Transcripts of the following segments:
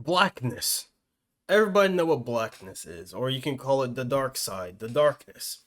Blackness. Everybody know what blackness is, or you can call it the dark side, the darkness.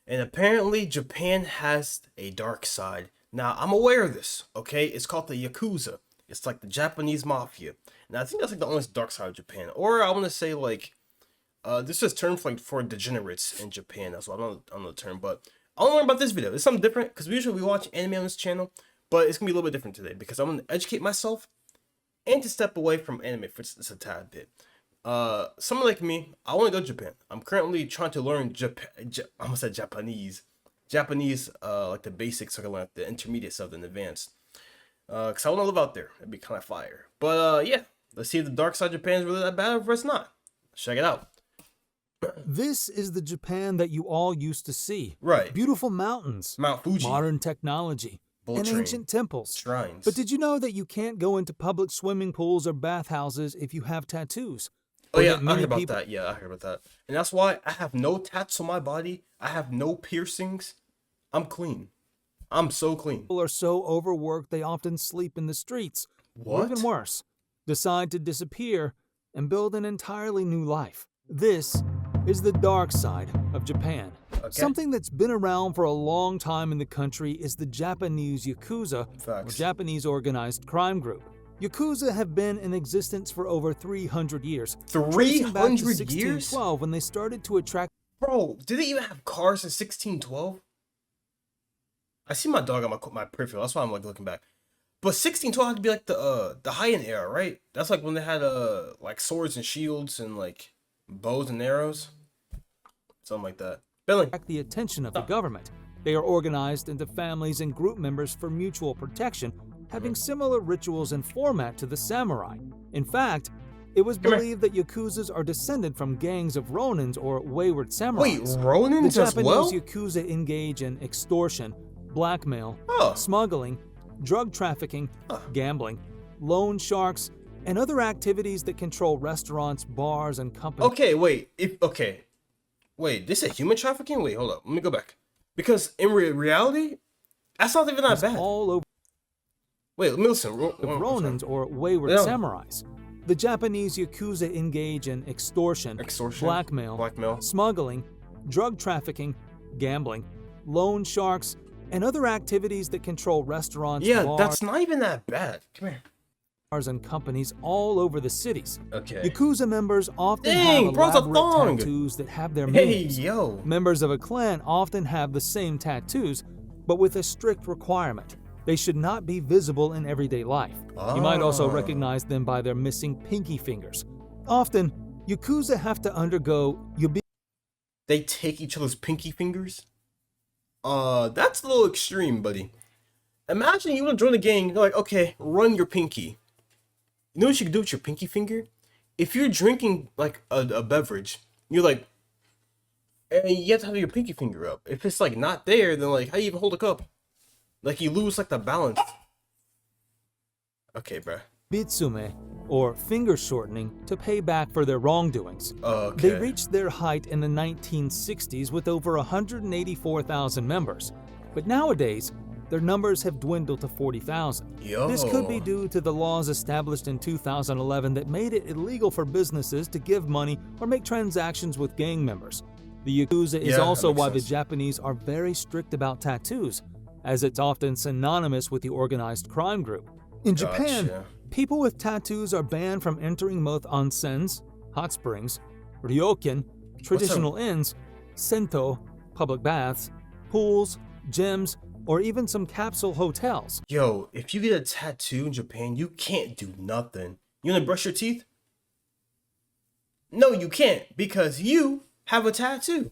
And apparently Japan has a dark side. Now, I'm aware of this, okay? It's called the Yakuza. It's like the Japanese mafia. And I think that's like the only dark side of Japan. Or I want to say like, this is a term for, like, for degenerates in Japan. That's what I don't know the term, but I want to learn about this video. It's something different, because usually we watch anime on this channel, but it's going to be a little bit different today, because I'm going to educate myself and to step away from anime for just a tad bit. Someone like me, I want to go to Japan. I'm currently trying to learn I almost said Japanese, like the basics, so I can learn like the intermediate stuff and advanced. Cause I want to live out there. It'd be kind of fire. But yeah, let's see if the dark side of Japan is really that bad, or if it's not. Check it out. This is the Japan that you all used to see. Right. Beautiful mountains, Mount Fuji, modern technology, and ancient temples, shrines. But did you know that you can't go into public swimming pools or bathhouses if you have tattoos? Oh yeah, I heard about that. Yeah, I heard about that. And that's why I have no tats on my body. I have no piercings. I'm clean. I'm so clean. People are so overworked they often sleep in the streets. What? Or even worse, decide to disappear and build an entirely new life. This is the dark side of Japan. Okay. Something that's been around for a long time in the country is the Japanese Yakuza, or Japanese organized crime group. Yakuza have been in existence for over 300 years. 300 back to years? 1612 when they started to attract... Bro, did they even have cars in 1612? I see my dog on my peripheral. That's why I'm like looking back. But 1612 had to be like the high-end era, right? That's like when they had like swords and shields and like bows and arrows, something like that. Billy. The attention of the government. They are organized into families and group members for mutual protection, having similar rituals and format to the samurai. In fact, it was believed that Yakuzas are descended from gangs of Ronins or wayward samurais. Wait, Ronins the as well? Japanese Yakuza engage in extortion, blackmail, smuggling, drug trafficking, gambling, loan sharks, and other activities that control restaurants, bars, and companies. Okay, wait. Wait, this is human trafficking? Wait, hold up. Let me go back. Because in reality, that's not even that bad. All over. Wait, let me listen. Ronins or wayward samurais. The Japanese Yakuza engage in extortion, blackmail, smuggling, drug trafficking, gambling, loan sharks, and other activities that control restaurants, bars, that's not even that bad. Come here. And companies all over the cities. Okay. Yakuza members often have elaborate tattoos that have their names. Members of a clan often have the same tattoos, but with a strict requirement. They should not be visible in everyday life. You might also recognize them by their missing pinky fingers. Often, Yakuza have to undergo... They take each other's pinky fingers? That's a little extreme, buddy. Imagine you want to join a gang, you're like, okay, run your pinky. You know what you can do with your pinky finger? If you're drinking like a beverage, you're like, and you have to have your pinky finger up. If it's like not there, then like, how do you even hold a cup? Like you lose like the balance. Okay, bruh. Bitsume, or finger shortening, to pay back for their wrongdoings. Okay. They reached their height in the 1960s with over 184,000 members. But nowadays, their numbers have dwindled to 40,000. This could be due to the laws established in 2011 that made it illegal for businesses to give money or make transactions with gang members. The Yakuza is also why the Japanese are very strict about tattoos, as it's often synonymous with the organized crime group. In Japan, people with tattoos are banned from entering most onsens, hot springs, ryokan, traditional inns, sento, public baths, pools, gyms, or even some capsule hotels. Yo, if you get a tattoo in Japan, you can't do nothing. You wanna brush your teeth? No, you can't, because you have a tattoo.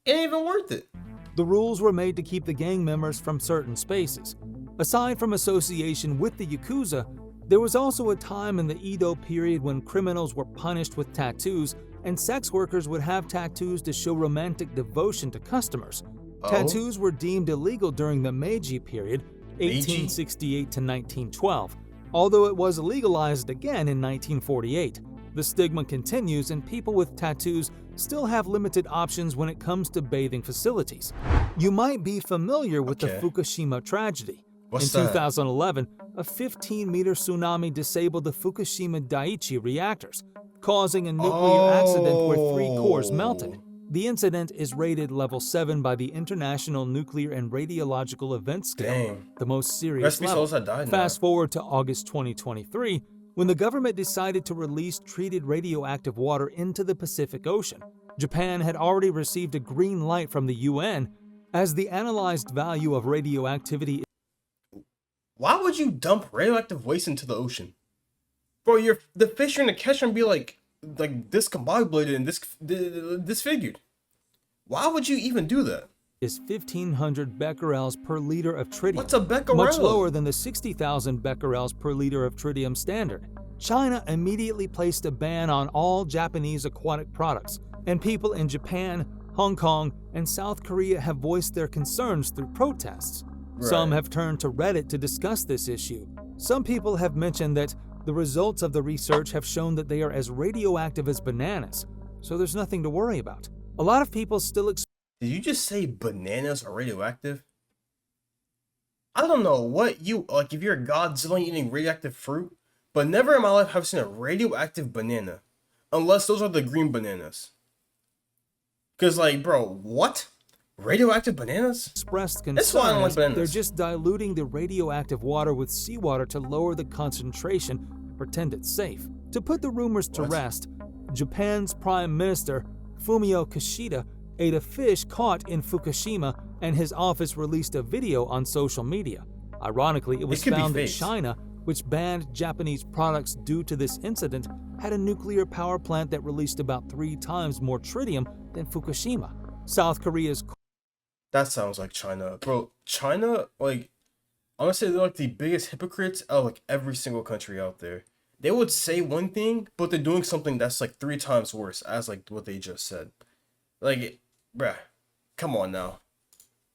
It ain't even worth it. The rules were made to keep the gang members from certain spaces. Aside from association with the Yakuza, there was also a time in the Edo period when criminals were punished with tattoos, and sex workers would have tattoos to show romantic devotion to customers. Tattoos were deemed illegal during the Meiji period, 1868 to 1912, although it was legalized again in 1948. The stigma continues, and people with tattoos still have limited options when it comes to bathing facilities. You might be familiar with the Fukushima tragedy. What's In that? 2011, a 15-meter tsunami disabled the Fukushima Daiichi reactors, causing a nuclear accident where 3 cores melted. The incident is rated level 7 by the International Nuclear and Radiological Event Scale, Dang. the most serious Rest be level. souls that died now. Fast forward to August 2023, when the government decided to release treated radioactive water into the Pacific Ocean. Japan had already received a green light from the UN, as the analyzed value of radioactivity. Why would you dump radioactive waste into the ocean? Bro, the fish you're gonna catch and be like discombobulated and disfigured. Why would you even do that? Is 1,500 becquerels per liter of tritium. What's a becquerel? Much lower than the 60,000 becquerels per liter of tritium standard. China immediately placed a ban on all Japanese aquatic products, and people in Japan, Hong Kong, and South Korea have voiced their concerns through protests. Right. Some have turned to Reddit to discuss this issue. Some people have mentioned that the results of the research have shown that they are as radioactive as bananas, so there's nothing to worry about. A lot of people still Did you just say bananas are radioactive? I don't know what you like if you're a Godzilla eating radioactive fruit, but never in my life have I seen a radioactive banana. Unless those are the green bananas. Cause like, bro, what? Radioactive bananas? expressed That's why I don't like concerns bananas. they're just diluting the radioactive water with seawater to lower the concentration and pretend it's safe. To put the rumors to What? rest, Japan's Prime Minister Fumio Kishida ate a fish caught in Fukushima, and his office released a video on social media. Ironically, it was could be found that faked. China, which banned Japanese products due to this incident, had a nuclear power plant that released about 3 times more tritium than Fukushima. South Korea's That sounds like China. Bro, China, like, I'm gonna say they're like the biggest hypocrites out of like every single country out there. They would say one thing, but they're doing something that's like 3 times worse as like what they just said. Like, bruh, come on now.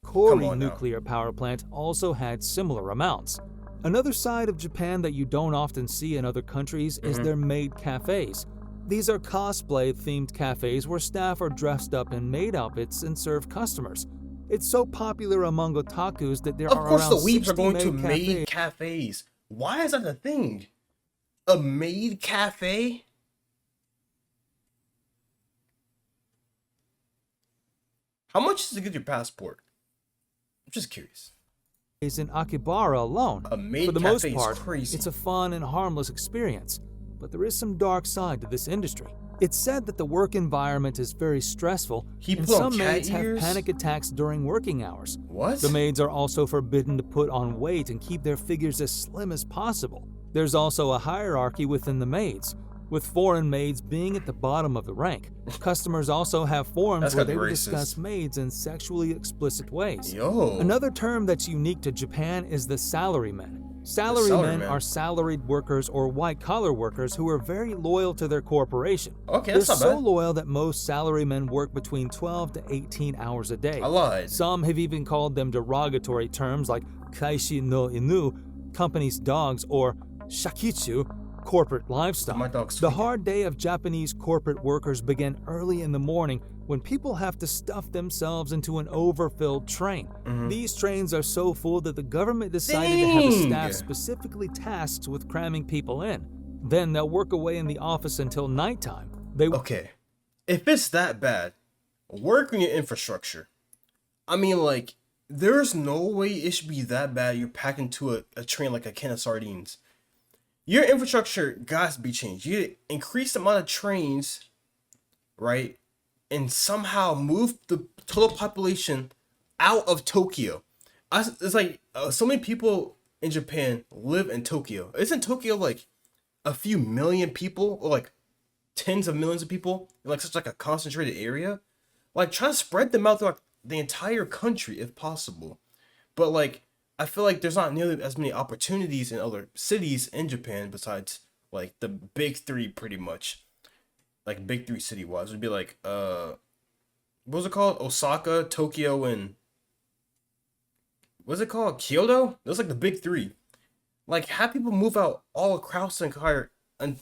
Kori on now. nuclear power plant also had similar amounts. Another side of Japan that you don't often see in other countries is their Maid cafes. These are cosplay-themed cafes where staff are dressed up in maid outfits and serve customers. It's so popular among otakus that there Of are course around the weebs 60 are going to maid maid cafes. Why is that a thing? A maid cafe? How much is to get your passport? I'm just curious. cafes in Akibara alone. A maid For the cafe most is part, crazy. it's a fun and harmless experience, but there is some dark side to this industry. It's said that the work environment is very stressful, He and put on some cat maids have ears? panic attacks during working hours. What? The maids are also forbidden to put on weight and keep their figures as slim as possible. There's also a hierarchy within the maids, with foreign maids being at the bottom of the rank. Customers also have forums That's where gotta they be will racist. discuss maids in sexually explicit ways. Yo. Another term that's unique to Japan is the salarymen. Salarymen salaryman. are salaried workers or white-collar workers who are very loyal to their corporation. Okay, They're that's not so bad. loyal that most salarymen work between 12 to 18 hours a day. I lied. Some have even called them derogatory terms like kaishi no inu, company's dogs, or shakichu, corporate livestock. My dog's The sweet. hard day of Japanese corporate workers begin early in the morning when people have to stuff themselves into an overfilled train. These trains are so full that the government decided to have a Dang. staff specifically tasked with cramming people in. Then they'll work away in the office until nighttime. They Okay. If it's that bad, work on your infrastructure. I mean, like, there's no way it should be that bad you're packed into a train like a can of sardines. Your infrastructure got to be changed. You increase the amount of trains, right? And somehow move the total population out of Tokyo. It's like so many people in Japan live in Tokyo. Isn't Tokyo like a few million people or like tens of millions of people in like such like a concentrated area? Like try to spread them out throughout the entire country if possible. But like I feel like there's not nearly as many opportunities in other cities in Japan besides like the big 3 pretty much. Like big 3 city wise would be like what was it called? Osaka, Tokyo, and what's it called? Kyoto? Those like the big 3. Like have people move out all across the entire oh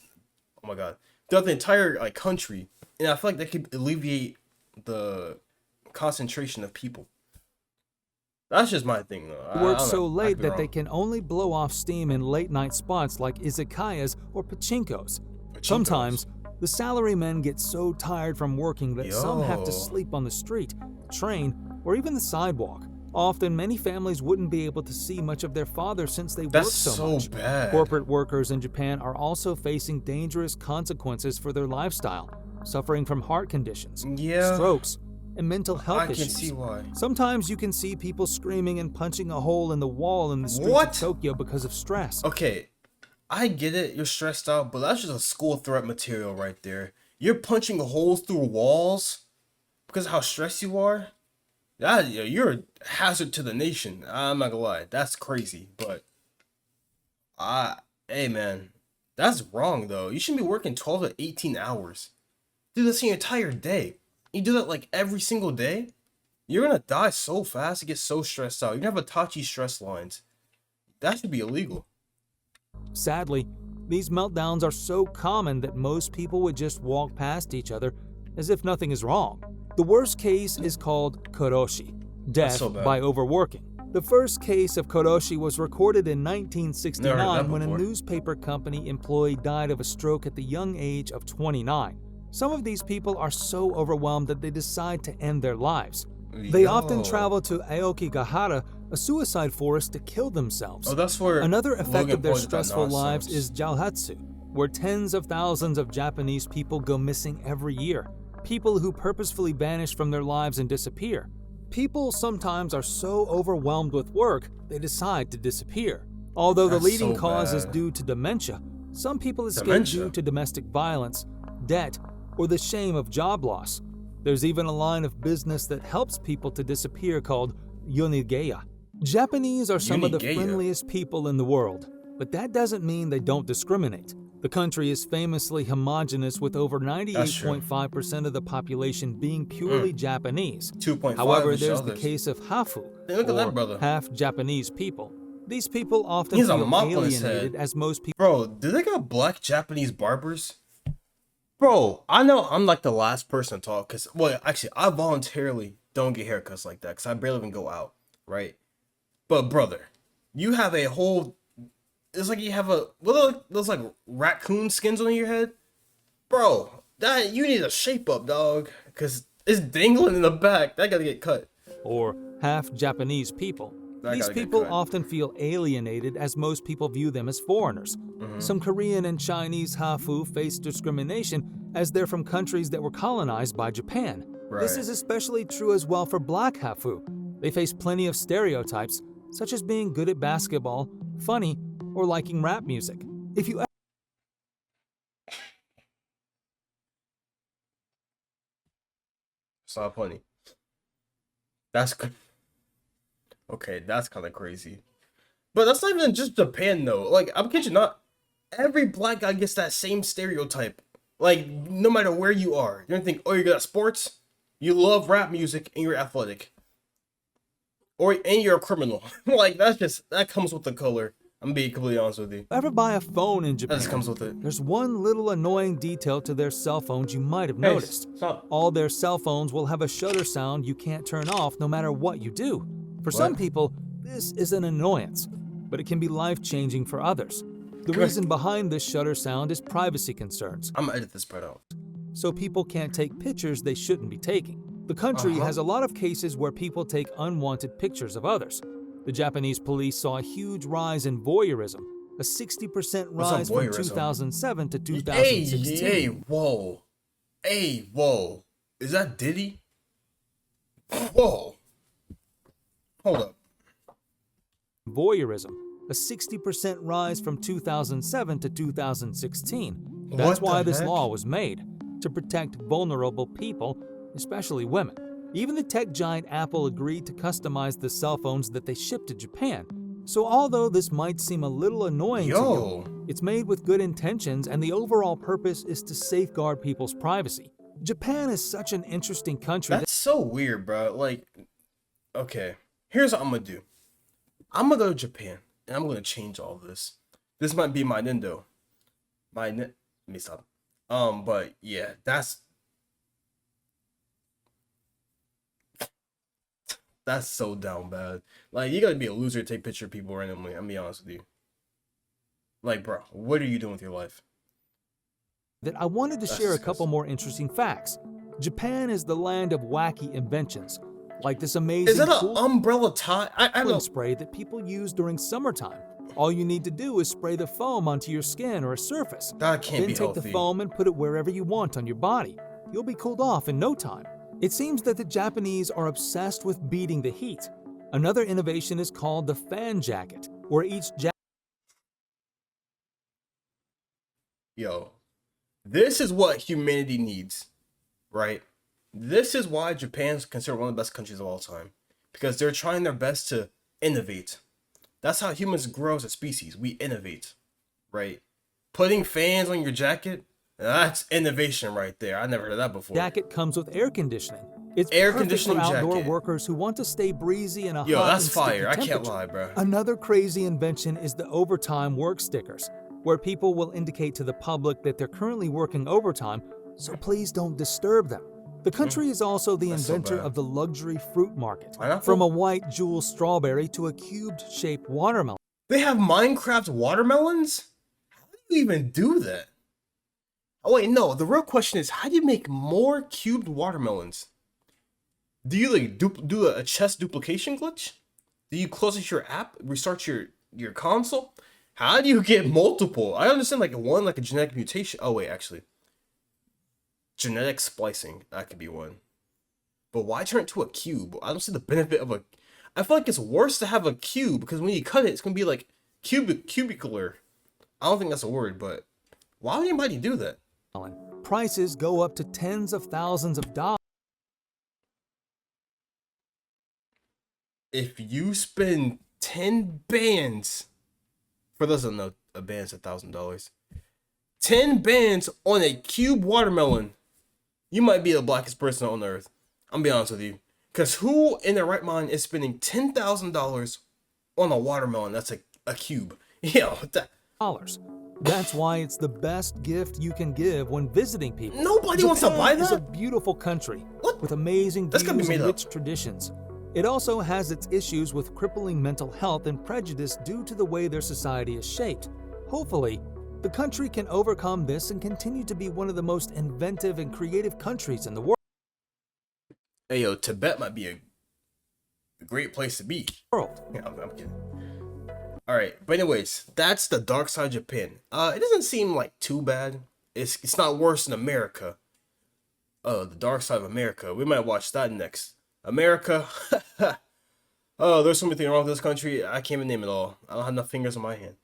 my god. Throughout the entire like country. And I feel like that could alleviate the concentration of people. That's just my thing, though. Work I don't so know. I could late be that they wrong. can only blow off steam in late-night spots like izakayas or pachinkos. Pachinkos. Sometimes, the salarymen get so tired from working that some have to Yo. sleep on the street, train, or even the sidewalk. Often, many families wouldn't be able to see much of their father since they That's work so so much. bad. Corporate workers in Japan are also facing dangerous consequences for their lifestyle, suffering from heart conditions, Yeah. strokes, and mental health I can issues. see why. Sometimes you can see people screaming and punching a hole in the wall in the streets What? of Tokyo because of stress. Okay, I get it. You're stressed out, but that's just a school threat material right there. You're punching holes through walls because of how stressed you are. You're a hazard to the nation. I'm not gonna lie. That's crazy. But hey man, that's wrong though. You shouldn't be working 12 to 18 hours. Do this your entire day. You do that like every single day. You're gonna die so fast. You get so stressed out. You're gonna have Itachi stress lines. That should be illegal. Sadly, these meltdowns are so common that most people would just walk past each other as if nothing is wrong. The worst case is called koroshi, death so bad. by overworking. The first case of koroshi was recorded in Never heard 1969 that when a before. newspaper company employee died of a stroke at the young age of 29. Some of these people are so overwhelmed that they decide to end their lives. They often Yo. travel to Aokigahara, a suicide forest, to kill themselves. Oh, that's where Another effect Logan of their pointed that stressful lives nonsense. is Jalhatsu, where tens of thousands of Japanese people go missing every year. People who purposefully vanish from their lives and disappear. People sometimes are so overwhelmed with work, they decide to disappear. Although the That's leading so cause is bad. due to dementia, some people escape Dementia? due to domestic violence, debt, or the shame of job loss. There's even a line of business that helps people to disappear called yonigeya. Japanese are some of the Yonigeya? friendliest people in the world, but that doesn't mean they don't discriminate. The country is famously homogenous with over 98.5% of the population being purely Japanese. 2.5 However, is there's the others. case of hafu, Hey, look at that or brother. half Japanese people. These people often He has a feel mop on his alienated head. as most people Bro, do they got black Japanese barbers? Bro, I know I'm like the last person to talk because, well, actually, I voluntarily don't get haircuts like that because I barely even go out, right? But, brother, you have a whole. It's like you have what are those like raccoon skins on your head? Bro, that you need a shape up, dog, because it's dangling in the back. That gotta get cut. or half Japanese people. That These gotta get people cut. often feel alienated as most people view them as foreigners. Some Korean and Chinese hafu face discrimination as they're from countries that were colonized by Japan. This Right. is especially true as well for black hafu. They face plenty of stereotypes, such as being good at basketball, funny, or liking rap music. If you It's not funny. That's okay. That's kind of crazy. But that's not even just Japan though. Like I'm kidding you not. Every black guy gets that same stereotype. Like no matter where you are, you're gonna think, oh, you're good at sports, you love rap music, and you're athletic, and you're a criminal. Like that comes with the color. I'm being completely honest with you. ever buy a phone in That Japan, just comes with it. there's one little annoying detail to their cell phones you might have Hey, noticed. stop. All their cell phones will have a shutter sound you can't turn off no matter what you do. For some What? people, this is an annoyance, but it can be life-changing for others. The reason behind this shutter sound is privacy concerns, I'm gonna edit this part out. so people can't take pictures they shouldn't be taking. The country has a lot of cases where people take unwanted pictures of others. The Japanese police saw a huge rise in voyeurism, a 60% What's up, rise from voyeurism? 2007 to Hey, 2016. whoa. Hey, whoa. Is that Diddy? Whoa. Hold up. Voyeurism, a 60% rise from 2007 to 2016. That's What why the this heck? law was made, to protect vulnerable people, especially women. Even the tech giant Apple agreed to customize the cell phones that they ship to Japan. So although this might seem a little annoying to you, it's made with good intentions and the overall purpose is to safeguard people's privacy. Japan is such an interesting country That's so weird, bro. Like, okay. Here's what I'm gonna do. I'm gonna go to Japan and I'm gonna change all this. This might be my Nintendo. Let me stop. But yeah, that's That's so down bad. Like, you gotta be a loser to take picture of people randomly. I'm be honest with you. Like, bro, what are you doing with your life? That I wanted to That's share a couple disgusting. more interesting facts. Japan is the land of wacky inventions, like this Is amazing that an cooling umbrella tie? I don't. spray that people use during summertime. All you need to do is spray the foam onto your skin or a surface. That can't Then be take the healthy. foam and put it wherever you want on your body. You'll be cooled off in no time. It seems that the Japanese are obsessed with beating the heat. Another innovation is called the fan jacket, where each Yo, this is what humanity needs, right? This is why Japan's considered one of the best countries of all time, because they're trying their best to innovate. That's how humans grow as a species. We innovate, right? Putting fans on your jacket, that's innovation right there. I never heard of that before. jacket comes with air conditioning. It's Air perfect for conditioning outdoor jacket. workers who want to stay breezy in a Yo, hot that's and sticky fire. I can't temperature. lie, bro. Another crazy invention is the overtime work stickers, where people will indicate to the public that they're currently working overtime, so please don't disturb them. The country is also the That's so inventor bad. of the luxury fruit market, Pineapple? from a white jewel strawberry to a cubed-shaped watermelon. They have Minecraft watermelons? How do you even do that? Oh wait, no. The real question is, how do you make more cubed watermelons? Do you like do a chess duplication glitch? Do you close out your app, restart your console? How do you get multiple? I understand like one, like a genetic mutation. Oh wait, actually, genetic splicing, that could be one. But why turn it to a cube? I don't see the benefit of a. I feel like it's worse to have a cube because when you cut it, it's gonna be like cubicular. I don't think that's a word, but why would anybody do that? Prices go up to tens of thousands of dollars. If you spend 10 bands, for those that don't know, a band's $1,000. 10 bands on a cube watermelon, you might be the blackest person on earth. I'm gonna be honest with you. Because who in their right mind is spending $10,000 on a watermelon that's a cube? Yo, That's why it's the best gift you can give when visiting people. Nobody wants to buy Japan is a that? beautiful country What? with amazing That's gotta be views and made up. rich traditions. It also has its issues with crippling mental health and prejudice due to the way their society is shaped. Hopefully, the country can overcome this and continue to be one of the most inventive and creative countries in the Hey, yo, Tibet might be a great place to be. world. Yeah, I'm kidding. All right, but anyways, that's the dark side of Japan. It doesn't seem like too bad. It's not worse than America. Oh, the dark side of America. We might watch that next. America. Oh, there's so many things wrong with this country. I can't even name it all. I don't have enough fingers on my hand.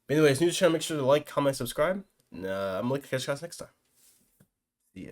But anyways, new to the channel. Make sure to like, comment, subscribe. And I'm gonna catch you guys next time. See ya.